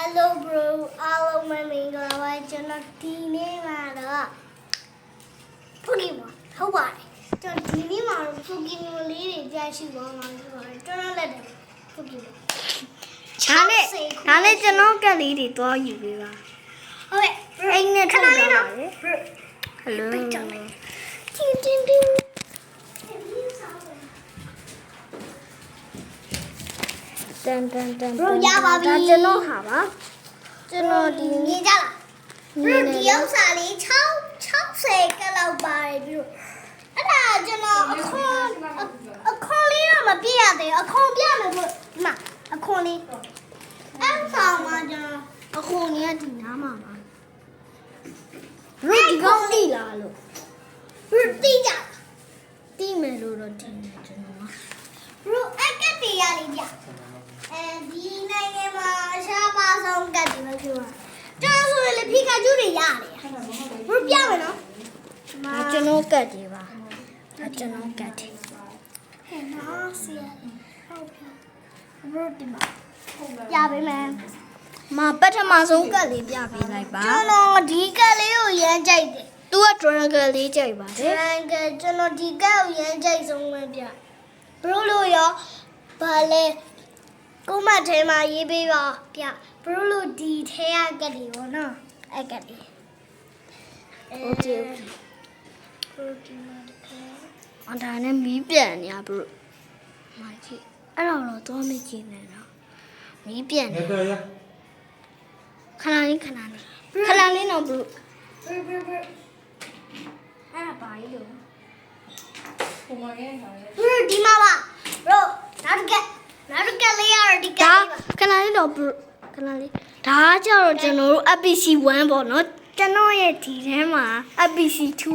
Hello bro အားလုံးမင်္ဂလာပါကျွန်တော်ဒီနေ့မှာတော့ Pokemon ဟုတ်ပါတယ်ကျွန်တော်ဒီနေ့မှာတော့ Pokemon လေးတွေကြားရှိသွားမှာဆိုတော့ကျွန်တော်လက်တယ် Pokemon ဒါနဲ့ကျွန်တော်ကလေးတွေတွားယူပေးပါဟုတ်ကဲ့ အိမ်နဲ့ထုတ်ကြပါလေ Hello တင်းBro ရပါပြီ ဒါကျွန်တော်ဟာပါကျွန်တော်ဒီ မြင်ကြလား Bro ဒီဥစ္စာလေး60ကလောက်ပါတယ်ပြီးတော့အဲ့ဒါကျွန်တော်အခွန်လေးတော့မပြည့်ရသေးဘူးအခွန်ပြမယ်ဘို့ဒီမှာအခွန်လေးအဲ့ဆောင်မှာကျွန်တော်အခွန်လေးကဒီနားမှာပါ Bro ဒီကောင်းတိလားလို့ Bro တိကြ တိမယ်လို့တော့ထင်တယ်ကျွန်တော် Bro အကက်တေးရလေးပြဒီနိုင်ငံမှာအရှားပါဆုံးကတ်တယ်မပြောတာကျွန်တော်ဆိုရင်လေဖီကာကျူးတွေရတယ် Bro ပြမယ်နော် ဒါကျွန်တော်ကတ်တယ်ပါဒါကျွန်တော်ကတ်တယ် ဟဲ့နော်ဆီရဟုတ်ပြီ Bro ဒီမှာပြပေးမယ် မပထမဆုံးကတ်လေးပြပေးလိုက်ပါ ကျွန်တော်ဒီကတ်လေးကိုရမ်းကြိုက်တယ် သူက Dragon လေးကြိုက်ပါတယ် Dragon ကျွန်တော်ဒီကတ်ကိုရမ်းကြိုက်ဆုံးပဲပြ Bro လို့ရောဘာလဲကိုမထဲမှာရေးပေးပါပြ Bro လို့ဒီထဲကကတ်လေးပေါ့နော်အဲ့ကတ်လေး Okay Bro ဒီမှာတကယ် အဒါနဲ့မီးပြန်နေရ Bro မိုက်ကြီးအဲ့တော့တော့မကြည့်နဲ့တော့မီးပြန်နေခဏလေးတော့ Bro အဲ့ဒါပါလေလို့Bro ဒီမှာပါ Bro နောက်တစ်ကတ်လေးရတော့ဒီကတ် ဒါ လေးပါ ခဏလေးတော့ Bro ခဏလေးဒါကြတော့ကျွန်တော်တို့ APC 1ပေါ့နော်ကျွန်တော်ရဲ့ဒီထဲမှာ APC 2